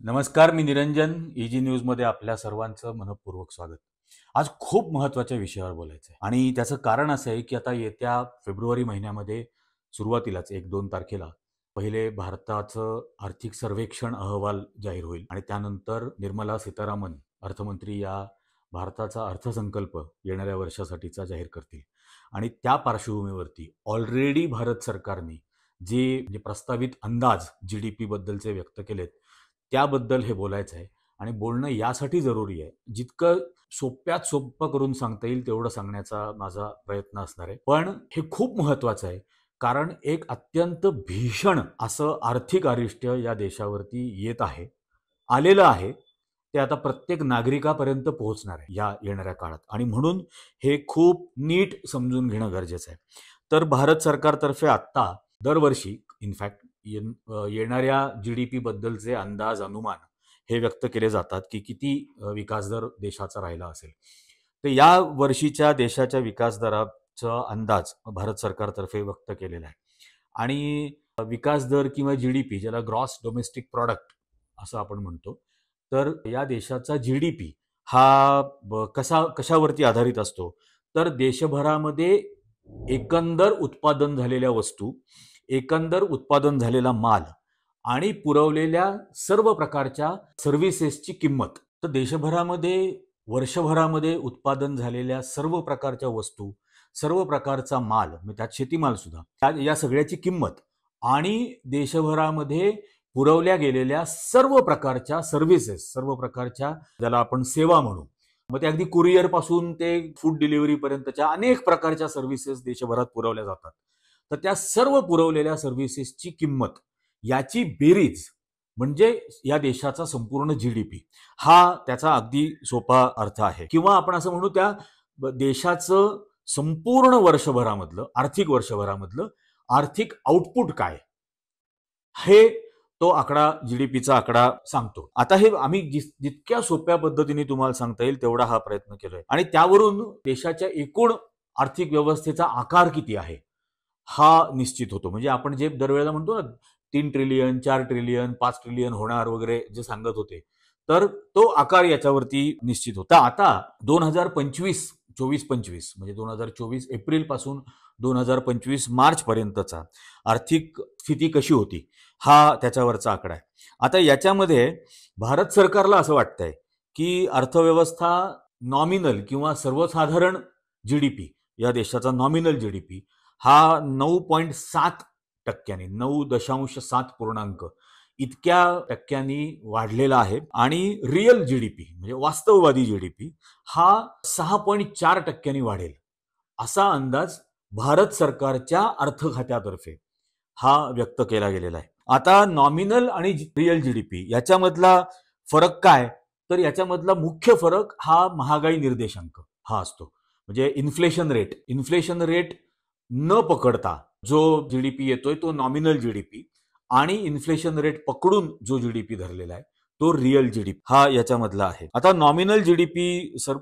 नमस्कार, मी निरंजन. ईजी न्यूजमध्ये आपल्या सर्वांचं मनःपूर्वक स्वागत. आज खूप महत्त्वाच्या विषयावर बोलायचं आहे आणि त्याचं कारण असं आहे की आता येत्या फेब्रुवारी महिन्यामध्ये सुरुवातीलाच 1-2 तारखेला पहिले भारताचं आर्थिक सर्वेक्षण अहवाल जाहीर होईल आणि त्यानंतर निर्मला सीतारामन अर्थमंत्री या भारताचा अर्थसंकल्प येणाऱ्या वर्षासाठीचा जाहीर करतील. आणि त्या पार्श्वभूमीवरती ऑलरेडी भारत सरकारने जे म्हणजे प्रस्तावित अंदाज GDP बद्दलचे व्यक्त केलेत, त्याबद्दल हे बोलायचं आहे. आणि बोलणं यासाठी जरुरी आहे, जितकं सोप्यात सोपं करून सांगता येईल तेवढं सांगण्याचा माझा प्रयत्न असणार आहे. पण हे खूप महत्त्वाचं आहे, कारण एक अत्यंत भीषण असं आर्थिक अरिष्ट या देशावरती येत आहे, आलेलं आहे. ते आता प्रत्येक नागरिकापर्यंत पोहोचणार आहे या येणाऱ्या काळात आणि म्हणून हे खूप नीट समजून घेणं गरजेचं आहे. तर भारत सरकारतर्फे आत्ता दरवर्षी इनफॅक्ट येणाऱ्या GDP बद्दलचे अंदाज अनुमान हे व्यक्त केले जातात की किती विकासदर देशाचा राहिला असेल. तर या वर्षीच्या देशाच्या विकासदराचा अंदाज भारत सरकारतर्फे व्यक्त केलेला आहे. आणि विकास दर किंवा GDP, ज्याला ग्रॉस डोमेस्टिक प्रॉडक्ट असं आपण म्हणतो, तर या देशाचा GDP हा कशावरती आधारित असतो, तर देशभरामध्ये एकंदर उत्पादन झालेल्या वस्तू, एकंदर उत्पादन झालेला माल आणि पुरवलेल्या सर्व प्रकारच्या सर्व्हिसेसची किंमत. तर देशभरामध्ये वर्षभरामध्ये उत्पादन झालेल्या सर्व प्रकारच्या वस्तू, सर्व प्रकारचा माल, म्हणजे त्यात शेतीमाल सुद्धा, या सगळ्याची किंमत आणि देशभरामध्ये पुरवल्या गेलेल्या सर्व प्रकारच्या सर्व्हिसेस, सर्व प्रकारच्या ज्याला आपण सेवा म्हणू, मग ते अगदी कुरिअर पासून ते फूड डिलिव्हरी पर्यंतच्या अनेक प्रकारच्या सर्व्हिसेस देशभरात पुरवल्या जातात. तर त्या सर्व पुरवलेल्या सर्व्हिसेसची किंमत याची बेरीज म्हणजे या देशाचा संपूर्ण GDP, हा त्याचा अगदी सोपा अर्थ आहे. किंवा आपण असं म्हणू, त्या देशाचं संपूर्ण वर्षभरामधलं, आर्थिक वर्षभरामधलं आर्थिक आउटपुट काय, हे तो आकडा, GDPचा आकडा सांगतो. आता हे आम्ही जितक्या सोप्या पद्धतीने तुम्हाला सांगता येईल तेवढा हा प्रयत्न केलोय आणि त्यावरून देशाच्या एकूण आर्थिक व्यवस्थेचा आकार किती आहे हा निश्चित होतो. म्हणजे आपण जे दरवेळेला म्हणतो ना, 3 ट्रिलियन, 4 ट्रिलियन, 5 ट्रिलियन होणार वगैरे जे सांगत होते, तर तो आकार याच्यावरती निश्चित होता. आता 2024-25 म्हणजे 2024 एप्रिल पासून 2025 मार्च पर्यंतचा आर्थिक स्थिती कशी होती, हा त्याच्यावरचा आकडा आहे. आता याच्यामध्ये भारत सरकारला असं वाटतंय की अर्थव्यवस्था नॉमिनल किंवा सर्वसाधारण GDP, या देशाचा नॉमिनल GDP हा 9.7%, 9.7 पूर्णांक इतक्या टक्क्यांनी वाढलेला आहे. आणि रिअल GDP म्हणजे वास्तववादी GDP हा 6.4% वाढेल, असा अंदाज भारत सरकारच्या अर्थ खात्यातर्फे हा व्यक्त केला गेलेला आहे. आता नॉमिनल आणि रिअल GDP याच्यामधला फरक काय, तर याच्यामधला मुख्य फरक हा महागाई निर्देशांक हा असतो. म्हणजे इन्फ्लेशन रेट न पकडता जो GDP येतोय तो नॉमिनल GDP, आणि इन्फ्लेशन रेट पकडून जो GDP धरलेला आहे तो रिअल GDP हा याच्यामधला आहे. आता नॉमिनल GDP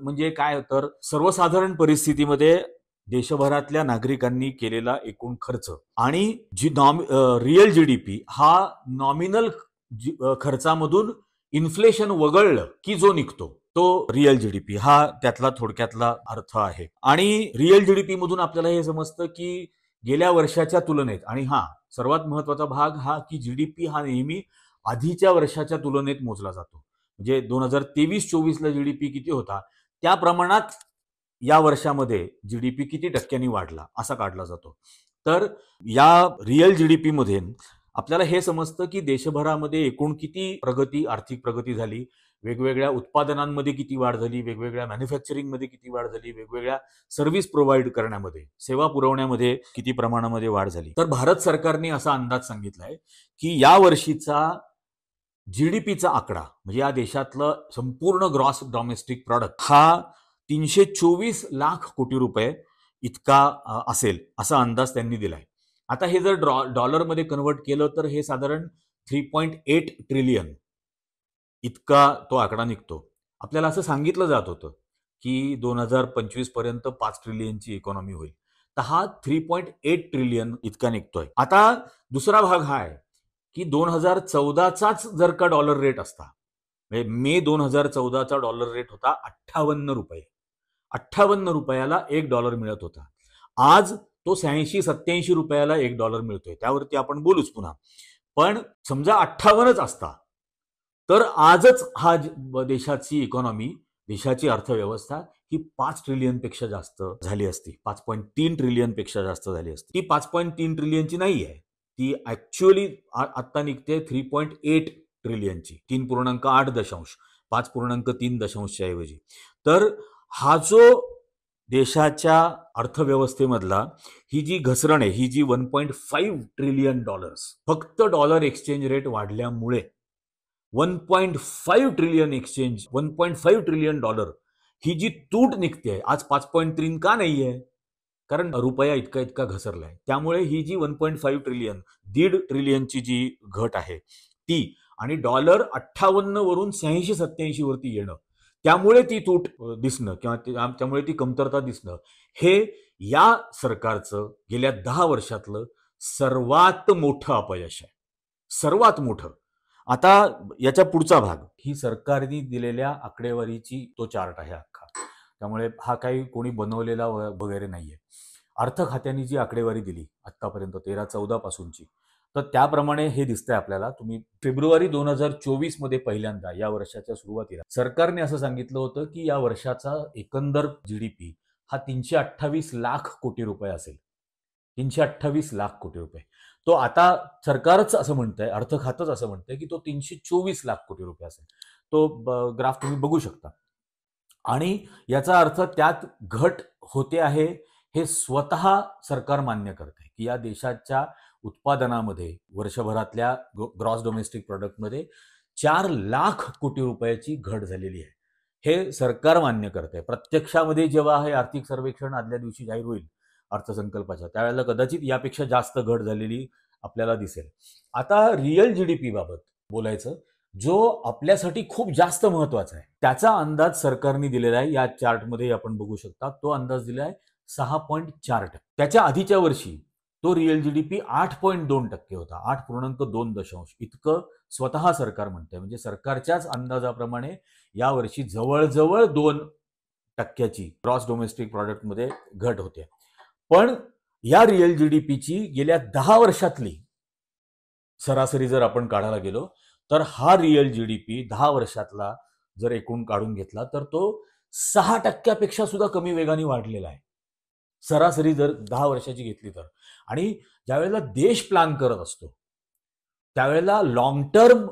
म्हणजे काय, तर सर्वसाधारण परिस्थितीमध्ये देशभरातल्या नागरिकांनी केलेला एकूण खर्च, आणि रिअल GDP हा नॉमिनल खर्चामधून इन्फ्लेशन वगळलं की जो निघतो तो रिअल GDP हा त्यातला थोडक्यातला अर्थ आहे. आणि रिअल GDP मधून आपल्याला हे समजतं की गेल्या वर्षाच्या तुलनेत, आणि सर्वात महत्वाचा भाग हा की GDP हा नेहमी आधीच्या वर्षाच्या तुलनेत मोजला जातो. म्हणजे 2023-24 ला GDP किती होता, त्या प्रमाणात या वर्षामध्ये GDP किती टक्क्यांनी वाढला असा काढला जातो. तर या रिअल GDP मध्ये आपल्याला हे समजतं की देशभरामध्ये एकूण किती आर्थिक प्रगती झाली, वेगवेगळ्या उत्पादनांमध्ये किती वाढ झाली, वेगवेगळ्या मॅन्युफॅक्चरिंगमध्ये किती वाढ झाली, वेगवेगळ्या सर्व्हिस प्रोव्हाइड करण्यामध्ये, सेवा पुरवण्यामध्ये किती प्रमाणामध्ये वाढ झाली. तर भारत सरकारने असा अंदाज सांगितलाय की या वर्षीचा GDPचा आकडा म्हणजे या देशातलं संपूर्ण ग्रॉस डोमेस्टिक प्रॉडक्ट हा 324 लाख कोटी रुपये इतका असेल, असा अंदाज त्यांनी दिलाय. आता हे जर डॉलरमध्ये कन्वर्ट केलं तर हे साधारण 3.8 ट्रिलियन इतका तो आकडा निघतो. आपल्याला असं सांगितलं जात होतं की 2025 पर्यंत 5 ट्रिलियनची इकॉनॉमी होईल, तर हा 3.8 ट्रिलियन इतका निघतोय. आता दुसरा भाग हा आहे की 2014चाच जर का डॉलर रेट असता, म्हणजे मे 2014चा डॉलर रेट होता 58 रुपये. 58 रुपयाला $1 मिळत होता. आज तो 86-87 रुपयाला $1 मिळतोय. त्यावरती आपण बोलूच पुन्हा. पण समजा 58च असता, तर आजच हा देशाची इकॉनॉमी, देशाची अर्थव्यवस्था ही 5 ट्रिलियन पेक्षा जास्त झाली असती. 5.3 ट्रिलियन पेक्षा जास्त झाली असती. ती 5.3 ट्रिलियनची नाही आहे. ती ऍक्च्युअली आता निघते 3.8 ट्रिलियनची. 3.8 5.3 ऐवजी. तर हा जो देशाच्या अर्थव्यवस्थेमधला ही जी घसरण आहे, ही जी $1.5 ट्रिलियन, फक्त डॉलर एक्सचेंज रेट वाढल्यामुळे 1.5 ट्रिलियन डॉलर ही जी तूट निघते आज 5.3 का नाहीये? कारण रुपया इतका इतका घसरलाय. त्यामुळे ही जी 1.5 ट्रिलियन, 1.5 ट्रिलियनची जी घट आहे ती, आणि डॉलर 58 वरून 86-87 वरती येणं, त्यामुळे ती तूट दिसणं किंवा त्यामुळे ती कमतरता दिसणं, हे या सरकारचं गेल्या 10 वर्षातलं सर्वात मोठं अपयश आहे. सर्वात मोठं. आता याच्या पुढचा भाग, ही सरकारने दिलेल्या आकडेवारीची तो चार्ट आहे अख्खा. त्यामुळे हा काही कोणी बनवलेला वगैरे नाहीये. अर्थ खात्याने जी आकडेवारी दिली आतापर्यंत 13-14 पासूनची, तर त्याप्रमाणे हे दिसतंय आपल्याला. तुम्ही फेब्रुवारी 2024 मध्ये पहिल्यांदा या वर्षाच्या सुरुवातीला सरकारने असं सांगितलं होतं की या वर्षाचा एकंदर जीडीपी हा 328 लाख कोटी रुपये असेल. 328 लाख कोटी रुपये. तो आता सरकारच असं म्हणतंय, अर्थ खातच असं म्हणतंय की तो 324 लाख कोटी रुपये असेल. तो ग्राफ तुम्ही बघू शकता. आणि याचा अर्थ त्यात घट होते आहे हे स्वतः सरकार मान्य करते की या देशाच्या उत्पादनामध्ये वर्षभरातल्या ग्रॉस डोमेस्टिक प्रोडक्टमध्ये 4 लाख कोटी रुपयाची घट झालेली आहे. हे सरकार मान्य करते. प्रत्यक्षामध्ये जेव्हा हे आर्थिक सर्वेक्षण आदल्या दिवशी जाहीर होईल अर्थसंकल्पाच्या, त्यावेळेला कदाचित यापेक्षा जास्त घट झालेली आपल्याला दिसेल. आता रिअल जीडीपी बाबत बोलायचं, जो आपल्यासाठी खूप जास्त महत्वाचा आहे, त्याचा अंदाज सरकारने दिलेला आहे. या चार्टमध्ये आपण बघू शकता. तो अंदाज दिला आहे 6.4%. त्याच्या आधीच्या वर्षी तो रिअल जीडीपी 8.2% होता. 8.2 इतकं स्वतः सरकार म्हणतंय. म्हणजे सरकारच्याच अंदाजाप्रमाणे यावर्षी जवळजवळ 2% ग्रॉस डोमेस्टिक प्रोडक्टमध्ये घट होते. पण या रिअल जीडीपीची गेल्या 10 वर्षातली सरासरी जर आपण काढायला गेलो, तर हा रिअल जीडीपी 10 वर्षातला जर एकूण काढून घेतला, तर तो 6% पेक्षा सुद्धा कमी वेगाने वाढलेला आहे. सरासरी जर 10 वर्षाची घेतली तर. आणि ज्यावेळेला देश प्लॅन करत असतो, त्यावेळेला लॉंग टर्म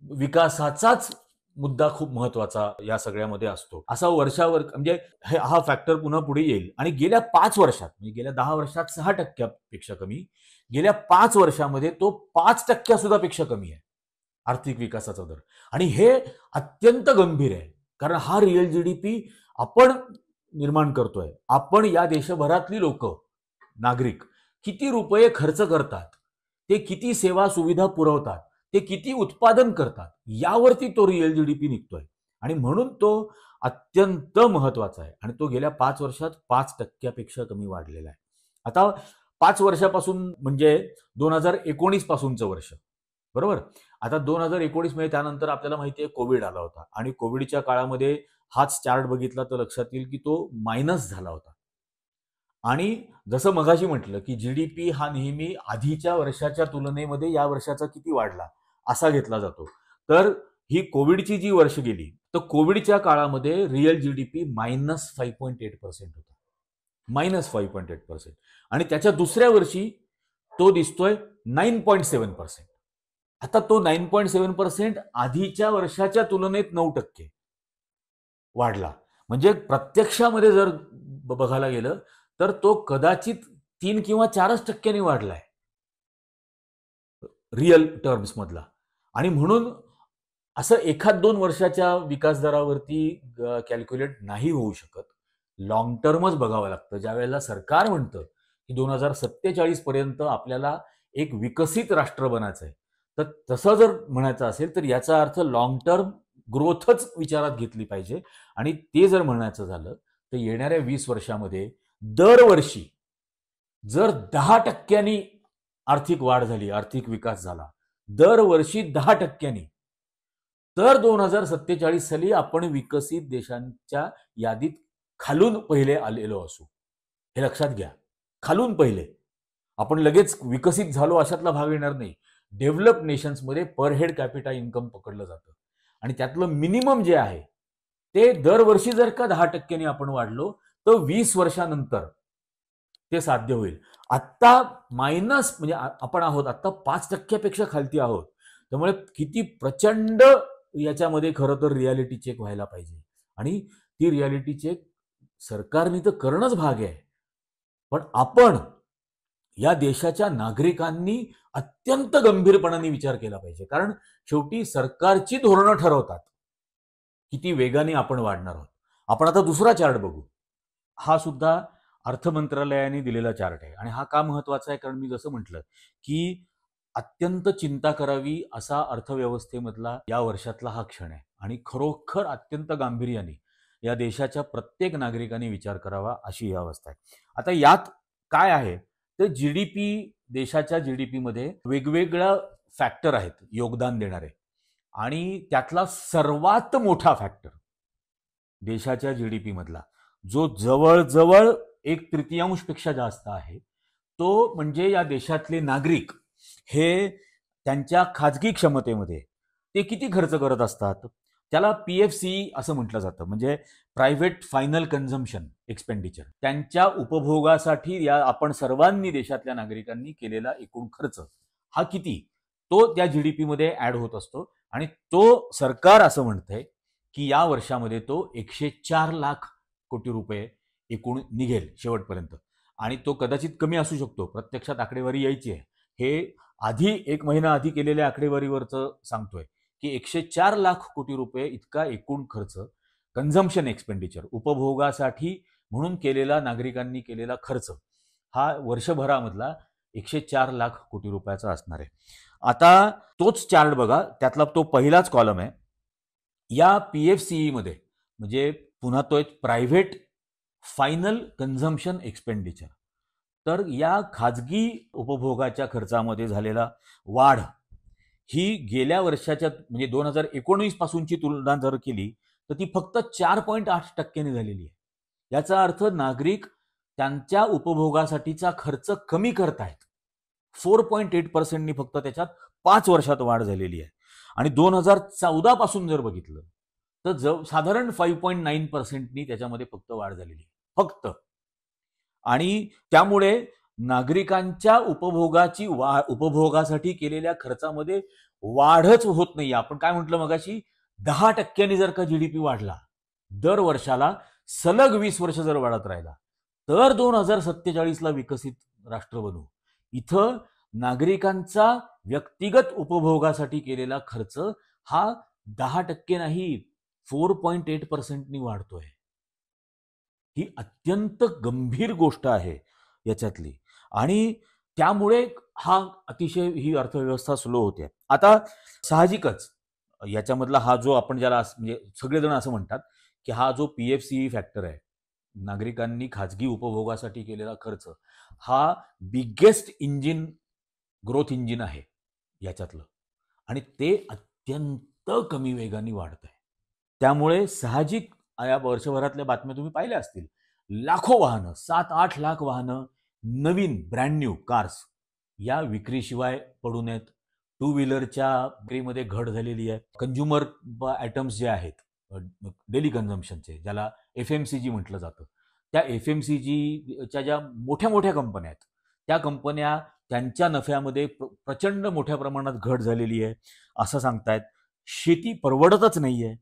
विकासाचाच मुद्दा खूप महत्वाचा या सगळ्यामध्ये असतो. असा वर्षावर म्हणजे हा फॅक्टर पुन्हा पुढे येईल. आणि गेल्या 5 वर्षात, म्हणजे गेल्या 10 वर्षात 6% पेक्षा कमी, गेल्या 5 वर्षामध्ये तो 5% सुद्धा पेक्षा कमी आहे आर्थिक विकासाचा दर. आणि हे अत्यंत गंभीर आहे. कारण हा रिअल जीडीपी आपण निर्माण करतोय. आपण या देशभरातली लोक, नागरिक किती रुपये खर्च करतात, ते किती सेवा सुविधा पुरवतात, ते किती उत्पादन करतात, यावरती तो रिअल जीडीपी निघतोय. आणि म्हणून तो अत्यंत महत्वाचा आहे. आणि तो गेल्या 5 वर्षात 5% पेक्षा कमी वाढलेला आहे. आता 5 वर्षापासून म्हणजे 2019 पासूनचं वर्ष, बरोबर. आता 2019 मध्ये त्यानंतर आपल्याला माहिती आहे कोविड आला होता. आणि कोविडच्या काळामध्ये हाच चार्ट बघितला तर लक्षात येईल की तो मायनस झाला होता. आणि जसं मगाशी म्हटलं की जीडीपी हा नेहमी आधीच्या वर्षाच्या तुलनेमध्ये या वर्षाचा किती वाढला असा घेतला जातो. तर ही कोविडची जी वर्ष गेली, तर कोविडच्या काळामध्ये रिअल जीडीपी -5.8% होता. -5.8%. आणि त्याच्या दुसऱ्या वर्षी तो दिसतोय 9.7%. आता तो 9.7% आधीच्या वर्षाच्या तुलनेत 9% वाढला. म्हणजे प्रत्यक्षामध्ये जर बघायला गेलं तर तो कदाचित 3 किंवा 4% वाढलाय रिअल टर्म्स मधला. आणि म्हणून असं 1-2 वर्षाच्या विकास दरावरती कॅल्क्युलेट नाही होऊ शकत. लॉंग टर्मच बघावं लागतं. ज्या वेळेला सरकार म्हणतं की 2047 पर्यंत आपल्याला एक विकसित राष्ट्र बनायचं आहे, तर तसं जर म्हणायचं असेल तर याचा अर्थ लॉंग टर्म ग्रोथच विचारात घेतली पाहिजे. आणि ते जर म्हणायचं झालं तर येणाऱ्या 20 वर्षामध्ये दरवर्षी जर 10% आर्थिक वाढ झाली, आर्थिक विकास झाला, दरवर्षी 10%. तर 2047 साली आपण विकसित देशांच्या यादीत खालून पहिले आलेलो असू. हे लक्षात घ्या. खालून पहिले. आपण लगेच विकसित झालो अशातला भाग येणार नाही. डेव्हलप नेशन्समध्ये पर हेड कॅपिटा इन्कम पकडलं जातं आणि त्यातलं मिनिमम जे आहे ते दरवर्षी जर का 10% आपण वाढलो तर 20 वर्षानंतर ते साध्य होईल. आत्ता मायनस म्हणजे आपण आहोत आत्ता 5% खालती आहोत. त्यामुळे किती प्रचंड याच्यामध्ये खरं तर रियालिटी चेक व्हायला पाहिजे आणि ती रियालिटी चेक सरकारने तर करणंच भाग आहे. पण आपण या देशाच्या नागरिकांनी अत्यंत गंभीरपणाने विचार केला पाहिजे. कारण शेवटी सरकारची धोरणं ठरवतात किती वेगाने आपण वाढणार आहोत. आपण आता दुसरा चार्ट बघू. हा सुद्धा अर्थ मंत्रालयाने दिलेला चार्ट आहे आणि हा का महत्वाचा आहे? कारण मी जसं म्हटलं की अत्यंत चिंता करावी असा अर्थव्यवस्थेमधला या वर्षातला हा क्षण आहे आणि खरोखर अत्यंत गांभीर्याने या देशाच्या प्रत्येक नागरिकाने विचार करावा अशी ही अवस्था आहे. आता यात काय आहे तर जीडीपी, देशाच्या जीडीपी मध्ये वेगवेगळ्या फॅक्टर आहेत योगदान देणारे आणि त्यातला सर्वात मोठा फॅक्टर देशाच्या जीडीपी मधला जो जवळजवळ 1/3 पेक्षा जास्त आहे तो म्हणजे या देशातले नागरिक हे त्यांच्या खाजगी क्षमतेमध्ये ते किती खर्च करत असतात. त्याला पीएफसी असं म्हटलं जातं, म्हणजे प्रायव्हेट फायनल कन्झम्पशन एक्सपेंडिचर. त्यांच्या उपभोगासाठी या आपण सर्वांनी देशातल्या नागरिकांनी केलेला एकूण खर्च हा किती तो त्या जीडीपी मध्ये ऍड होत असतो आणि तो सरकार असं म्हणतंय की या वर्षामध्ये तो 104 लाख कोटी रुपये एकूण निघेल शेवटपर्यंत आणि तो कदाचित कमी असू शकतो. प्रत्यक्षात आकडेवारी यायची आहे. हे आधी 1 महिना आधी केलेल्या आकडेवारीवरचं सांगतोय की 104 लाख कोटी रुपये इतका एकूण खर्च कन्झम्पशन एक्सपेंडिचर उपभोगासाठी म्हणून केलेला नागरिकांनी केलेला खर्च हा वर्षभरामधला 104 लाख कोटी रुपयाचा असणार आहे. आता तोच चार्ट बघा, त्यातला तो पहिलाच कॉलम आहे. या पीएफसीई मध्ये म्हणजे पुन्हा तो एक प्रायव्हेट फायनल कन्झम्पशन एक्सपेंडिचर. तर या खाजगी उपभोगाच्या खर्चामध्ये झालेला वाढ ही गेल्या वर्षाच्या म्हणजे 2019 पासूनची तुलना जर केली तर ती फक्त 4.8% झालेली आहे. याचा अर्थ नागरिक त्यांच्या उपभोगासाठीचा खर्च कमी करतायत. 4.8% फक्त त्याच्यात 5 वर्षात वाढ झालेली आहे आणि 2014 पासून जर बघितलं तर साधारण 5.9% त्याच्यामध्ये फक्त वाढ झालेली आहे फक्त. आणि त्यामुळे नागरिकांच्या उपभोगासाठी केलेल्या खर्चामध्ये वाढच होत नाही. आपण काय म्हटलं मगाशी 10% जर का जीडीपी वाढला दर वर्षाला सलग 20 वर्ष जर वाढत राहिला तर 2047ला विकसित राष्ट्र बनू. इथं नागरिकांचा व्यक्तिगत उपभोगासाठी केलेला खर्च हा 10% नाही 4.8% वाढतोय. ही अत्यंत गंभीर गोष्ट आहे याच्यातली आणि त्यामुळे हा अतिशय ही अर्थव्यवस्था स्लो होते. आता साहजिकच याच्यामधला हा जो आपण ज्याला म्हणजे सगळेजण असं म्हणतात की हा जो पीएफसीई फॅक्टर आहे नागरिकांनी खाजगी उपभोगासाठी केलेला खर्च हा बिगेस्ट इंजिन ग्रोथ इंजिन आहे याच्यातलं आणि ते अत्यंत कमी वेगाने वाढत आहे. त्यामुळे साहजिक या वर्षभरातल्या बातम्या तुम्ही पाहिल्या असतील. लाखो वाहनं 7-8 लाख वाहनं नवीन ब्रँड न्यू कार्स या विक्रीशिवाय पडू नयेत. टू व्हीलरच्या विक्रीमध्ये घट झालेली आहे. कंझ्युमर आयटम्स जे आहेत डेली कन्झम्पशनचे ज्याला एफएमसीजी म्हटलं जातं त्या एफएमसीजीच्या ज्या मोठ्या मोठ्या कंपन्या आहेत त्या कंपन्या त्यांच्या नफ्यामध्ये प्रचंड मोठ्या प्रमाणात घट झालेली आहे असं सांगतायत. शेती परवडतच नाहीये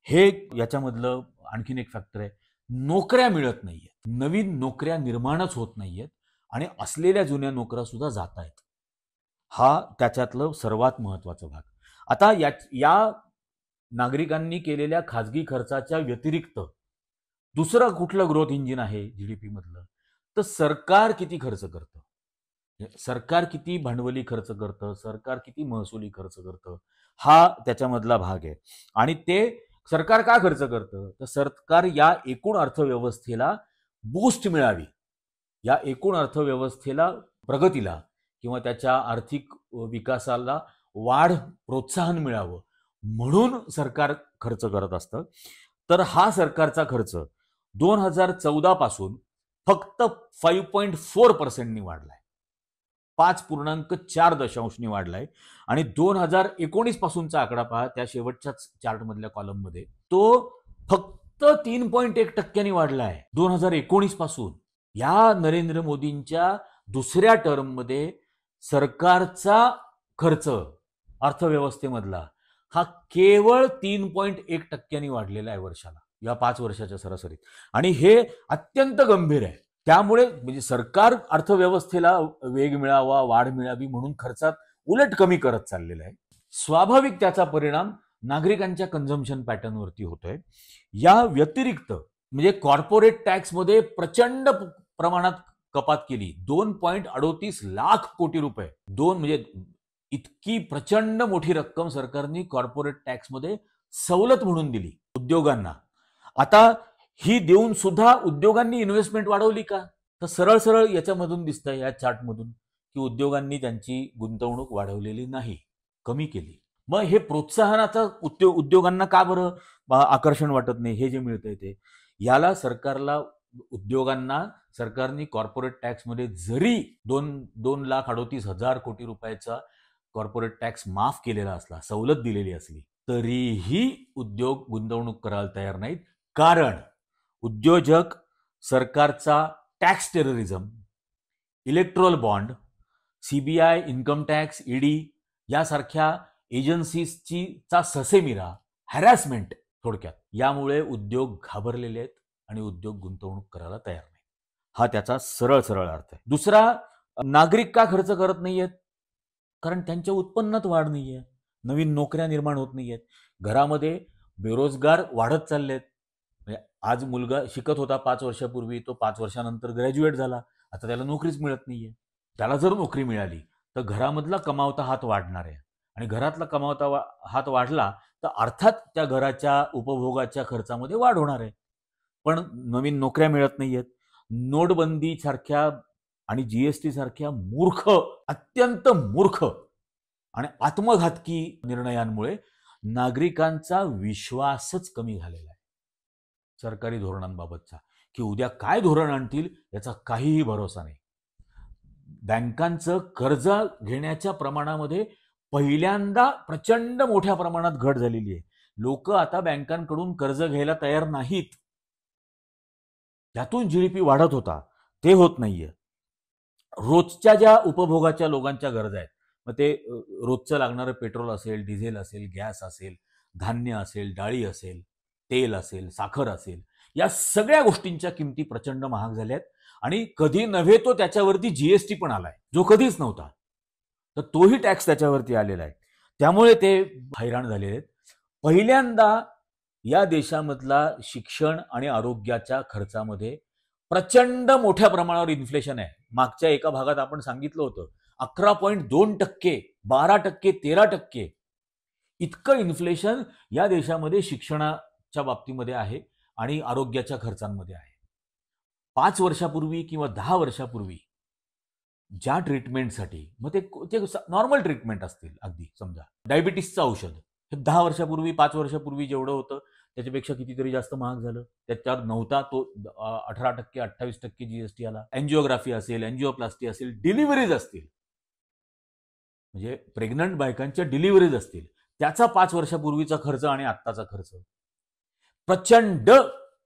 हे याच्यामधलं आणखीन एक फॅक्टर आहे. नोकऱ्या मिळत नाहीयेत, नवीन नोकऱ्या निर्माणच होत नाहीयेत आणि असलेल्या जुन्या नोकऱ्या सुद्धा जात आहेत. हा त्याच्यातलं सर्वात महत्वाचा भाग. आता या नागरिकांनी केलेल्या खाजगी खर्चाच्या व्यतिरिक्त दुसरं कुठलं ग्रोथ इंजिन आहे जीडीपी मधलं तर सरकार किती खर्च करतं, सरकार किती भांडवली खर्च करतं, सरकार किती महसुली खर्च करतं हा त्याच्यामधला भाग आहे. आणि ते सरकार का खर्च करतं तर सरकार या एकूण अर्थव्यवस्थेला बूस्ट मिळावी, या एकूण अर्थव्यवस्थेला प्रगतीला किंवा त्याच्या आर्थिक विकासाला वाढ प्रोत्साहन मिळावं म्हणून सरकार खर्च करत असतं. तर हा सरकारचा खर्च 2014 पासून फक्त 5.4% वाढलाय, 5.4 वाढलाय. आणि 2019 पासूनचा आकडा पहा, त्या शेवटच्याच चार्ट मधल्या कॉलम मध्ये तो फक्त 3.1% वाढलाय 2019 पासून. या नरेंद्र मोदींच्या दुसऱ्या टर्म मध्ये सरकारचा खर्च अर्थव्यवस्थेमधला हा केवळ 3.1% वाढलेला आहे वर्षाला, या 5 वर्षाच्या सरासरीत. आणि हे अत्यंत गंभीर आहे. त्यामुळे म्हणजे सरकार अर्थव्यवस्थेला वेग मिळावा, वाढ मिळावी म्हणून खर्चात उलट कमी करत चाललेला आहे. स्वाभाविक त्याचा परिणाम नागरिकांच्या कन्झम्पशन पॅटर्नवरती होतोय. या व्यतिरिक्त म्हणजे कॉर्पोरेट टॅक्समध्ये प्रचंड प्रमाणात कपात केली, 2.38 लाख कोटी रुपये. म्हणजे इतकी प्रचंड मोठी रक्कम सरकारने कॉर्पोरेट टॅक्समध्ये सवलत म्हणून दिली उद्योगांना. आता ही देऊन सुद्धा उद्योगांनी इन्व्हेस्टमेंट वाढवली का? तर सरळ सरळ याच्यामधून दिसतंय, या चार्टमधून, की उद्योगांनी त्यांची गुंतवणूक वाढवलेली नाही, कमी केली. मग हे प्रोत्साहनाचा उद्योगांना का बरं आकर्षण वाटत नाही? हे जे मिळतंय ते, याला सरकारला, उद्योगांना सरकारने कॉर्पोरेट टॅक्समध्ये जरी 2,38,000 कोटी रुपयाचा कॉर्पोरेट टॅक्स माफ केलेला असला, सवलत दिलेली असली, तरीही उद्योग गुंतवणूक करायला तयार नाहीत. कारण उद्योजक सरकारचा tax terrorism, electoral bond, CBI, income tax, ED यासारख्या एजन्सीजचा ससेमिरा, हॅरॅसमेंट, थोडक्यात यामुळे उद्योग घाबरलेले आहेत आणि उद्योग गुंतवणूक करायला तयार नाही. हा त्याचा सरळ सरळ अर्थ आहे. दुसरा, नागरिक का खर्च करत नाहीयेत? कारण त्यांच्या उत्पन्नात वाढ नाहीये, नवीन नोकऱ्या निर्माण होत नाहीयेत, घरामध्ये बेरोजगार वाढत चाललेत. म्हणजे आज मुलगा शिकत होता 5 वर्षापूर्वी, तो 5 वर्षानंतर ग्रॅज्युएट झाला, आता त्याला नोकरीच मिळत नाहीये. त्याला जर नोकरी मिळाली तर घरामधला कमावता हात वाढणार आहे, आणि घरातला कमावता हात वाढला तर अर्थात त्या घराच्या उपभोगाच्या खर्चामध्ये वाढ होणार आहे. पण नवीन नोकऱ्या मिळत नाहीयेत. नोटबंदी सारख्या आणि जीएसटी सारख्या मूर्ख, अत्यंत मूर्ख आणि आत्मघातकी निर्णयांमुळे नागरिकांचा विश्वासच कमी झालेला आहे सरकारी धोरणांबाबतचा, की उद्या काय धोरण आणतील याचा काहीही भरोसा नाही. बँकांचं कर्ज घेण्याच्या प्रमाणामध्ये पहिल्यांदा प्रचंड मोठ्या प्रमाणात घट झालेली आहे. लोक आता बँकांकडून कर्ज घ्यायला तयार नाहीत. त्यातून जीडीपी वाढत होता, ते होत नाहीये. रोजच्या ज्या उपभोगाच्या लोकांच्या गरजा आहेत, मग ते रोजचं लागणारं पेट्रोल असेल, डिझेल असेल, गॅस असेल, धान्य असेल, डाळी असेल, तेल असेल, साखर असेल, या सगळ्या गोष्टींच्या किमती प्रचंड महाग झाल्यात. आणि कधी नव्हे तो त्याच्यावरती जीएसटी पण आलाय, जो कधीच नव्हता. तर तोही टॅक्स त्याच्यावरती आलेला आहे. त्यामुळे ते हैराण झालेले आहेत. पहिल्यांदा या देशामधला शिक्षण आणि आरोग्याच्या खर्चामध्ये प्रचंड मोठ्या प्रमाणावर इन्फ्लेशन आहे. मागच्या एका भागात आपण सांगितलं होतं 11.2%, 12%, 13% इतकं इन्फ्लेशन या देशामध्ये शिक्षणाच्या बाबतीमध्ये आहे आणि आरोग्याच्या खर्चांमध्ये आहे. 5 वर्षापूर्वी किंवा 10 वर्षापूर्वी ज्या ट्रीटमेंटसाठी, मग ते नॉर्मल ट्रीटमेंट असतील, अगदी समजा डायबिटीसचं औषध, हे 10 वर्षापूर्वी 5 वर्षापूर्वी जेवढं होतं त्याच्यापेक्षा कितीतरी जास्त महाग झालं. त्याच्यावर नव्हता तो 18%, 28% जीएसटी आला. एन्जिओग्राफी असेल, एन्जिओप्लास्टी असेल, डिलिव्हरीज असतील, म्हणजे प्रेग्नंट बायकांच्या डिलिव्हरीज असतील, त्याचा 5 वर्षापूर्वीचा खर्च आणि आत्ताचा खर्च, प्रचंड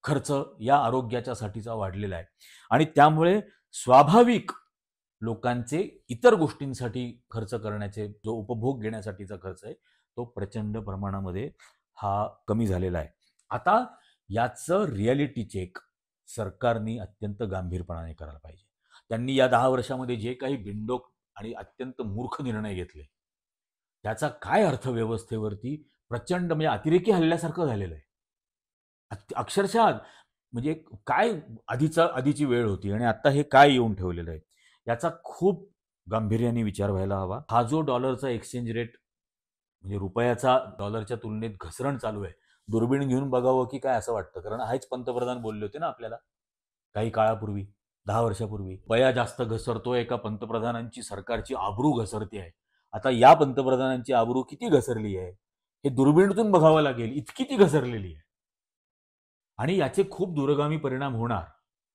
खर्च या आरोग्याच्या साठीचा वाढलेला आहे. आणि त्यामुळे स्वाभाविक लोकांचे इतर गोष्टींसाठी खर्च करण्याचे, जो उपभोग घेण्यासाठीचा खर्च आहे, तो प्रचंड प्रमाणामध्ये हा कमी झालेला आहे. आता याचं रियालिटी चेक सरकारने अत्यंत गांभीरपणाने करायला पाहिजे. त्यांनी या 10 वर्षामध्ये जे काही बिनडोक आणि अत्यंत मूर्ख निर्णय घेतले, त्याचा काय अर्थव्यवस्थेवरती प्रचंड, म्हणजे अतिरेकी हल्ल्यासारखं झालेलं आहे. अक्षरशः म्हणजे काय आधीची वेळ होती आणि आता हे काय येऊन ठेवलेलं आहे, याचा खूप गांभीर्याने विचार व्हायला हवा. हा जो डॉलरचा एक्सचेंज रेट, म्हणजे रुपयाचा डॉलरच्या तुलनेत घसरण चालू आहे, दुर्बीण घेऊन बघावं की काय असं वाटतं. कारण हेच पंतप्रधान बोलले होते ना आपल्याला काही काळापूर्वी, 10 वर्षापूर्वी, रुपया जास्त घसरतोय, एका पंतप्रधानांची सरकारची आबरू घसरते आहे, आता या पंतप्रधानांची आबरू किती घसरली आहे हे दुर्बिणीतून बघावं लागेल, इतकी ती घसरलेली आहे. आणि याचे खूप दूरगामी परिणाम होणार.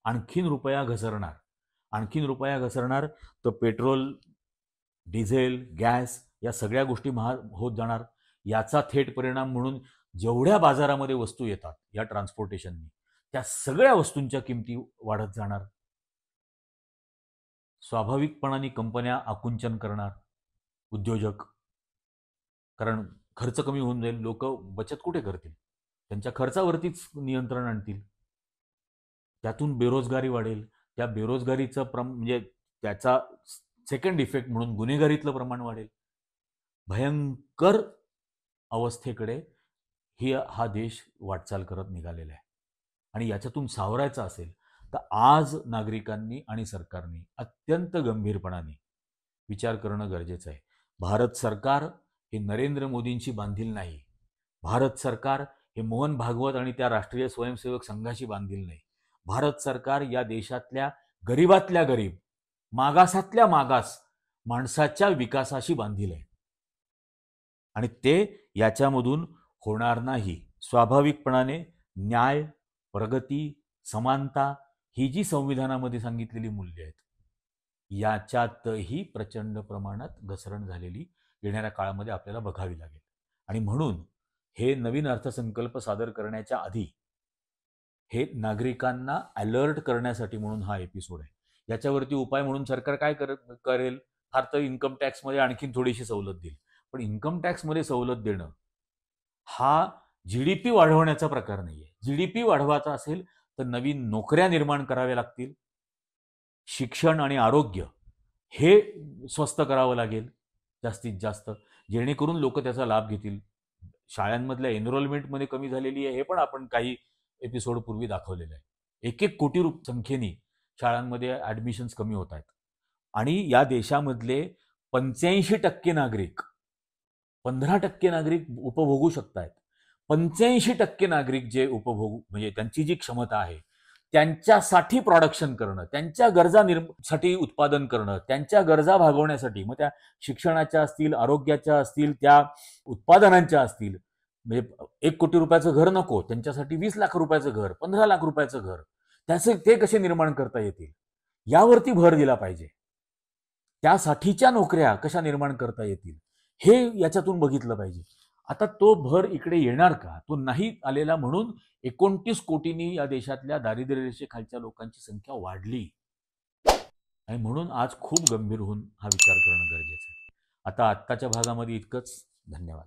आणखीन रुपया घसरणार. आणखीन रुपया घसरणार तर पेट्रोल, डिझेल, गॅस या सगळ्या गोष्टी महाग होत जाणार. याचा थेट परिणाम म्हणून जेवढ्या बाजारामध्ये वस्तू येतात या ट्रान्सपोर्टेशननी, त्या सगळ्या वस्तूंच्या किमती वाढत जाणार. स्वाभाविकपणाने कंपन्या आकुंचन करणार, उद्योजक. कारण खर्च कमी होऊन जाईल, लोक बचत कुठे करतील? त्यांच्या खर्चावरतीच नियंत्रण आणतील. त्यातून बेरोजगारी वाढेल. त्या बेरोजगारीचं म्हणजे त्याचा सेकंड इफेक्ट म्हणून गुन्हेगारीतलं प्रमाण वाढेल. भयंकर अवस्थेकडे हा देश वाटचाल करत निघालेला आहे. आणि याच्यातून सावरायचं असेल तर आज नागरिकांनी आणि सरकारने अत्यंत गंभीरपणाने विचार करणं गरजेचं आहे. भारत सरकार हे नरेंद्र मोदींशी बांधील नाही. भारत सरकार हे मोहन भागवत आणि त्या राष्ट्रीय स्वयंसेवक संघाशी बांधील नाही. भारत सरकार या देशातल्या गरीबातल्या गरीब, मागासातल्या मागास माणसाच्या विकासाशी बांधील आहे. आणि ते याच्यामधून होणार नाही. स्वाभाविकपणाने न्याय, प्रगती, समानता ही जी संविधानामध्ये सांगितलेली मूल्य आहेत, याच्यातही प्रचंड प्रमाणात घसरण झालेली येणाऱ्या काळामध्ये आपल्याला बघावी लागेल. आणि म्हणून हे नवीन अर्थसंकल्प सादर करण्याच्या आधी हे नागरिकांना अलर्ट करण्यासाठी म्हणून हा एपिसोड आहे. याच्यावरती उपाय म्हणून सरकार काय करेल? फार तर इन्कम टॅक्समध्ये आणखीन थोडीशी सवलत देईल. पण इन्कम टॅक्समध्ये सवलत देणं हा जीडीपी वाढवण्याचा प्रकार नाहीये. जीडीपी वाढवायचा असेल तर नवीन नोकऱ्या निर्माण कराव्या लागतील. शिक्षण आणि आरोग्य हे स्वस्त करावं लागेल जास्तीत जास्त, जेणेकरून लोक त्याचा लाभ घेतील. शाळांमधल्या एनरोलमेंटमध्ये कमी झालेली आहे, हे पण आपण काही एपिसोड पूर्वी दाखवलेलं आहे. 1-1 कोटी संख्येने शाळांमध्ये ऍडमिशन्स कमी होत आहेत. आणि या देशामधले 85% नागरिक, 15% नागरिक उपभोगू शकतात. 85% नागरिक जे म्हणजे त्यांची जी क्षमता आहे त्यांच्यासाठी प्रोडक्शन करणं, त्यांच्या गरजा साठी उत्पादन करणं, त्यांच्या गरजा भागवण्यासाठी, मग त्या शिक्षणाच्या असतील, आरोग्याच्या असतील, त्या उत्पादनांच्या असतील. म्हणजे 1 कोटी रुपयाचं घर नको, त्यांच्यासाठी 20 लाख रुपयाचं घर, 15 लाख रुपयाचं घर, ते कसे निर्माण करता येतील यावरती भर दिला पाहिजे. त्यासाठीच्या नोकऱ्या कशा निर्माण करता येतील हे याच्यातून बघितलं पाहिजे. आता तो भर इकडे येणार का? तो नाही आलेला म्हणून 29 कोटींनी या देशातल्या दारिद्र्य रेषेखालच्या लोकांची संख्या वाढली. आणि म्हणून आज खूप गंभीर होऊन हा विचार करणं गरजेचं आहे. आता आत्ताच्या भागामध्ये इतकंच. धन्यवाद.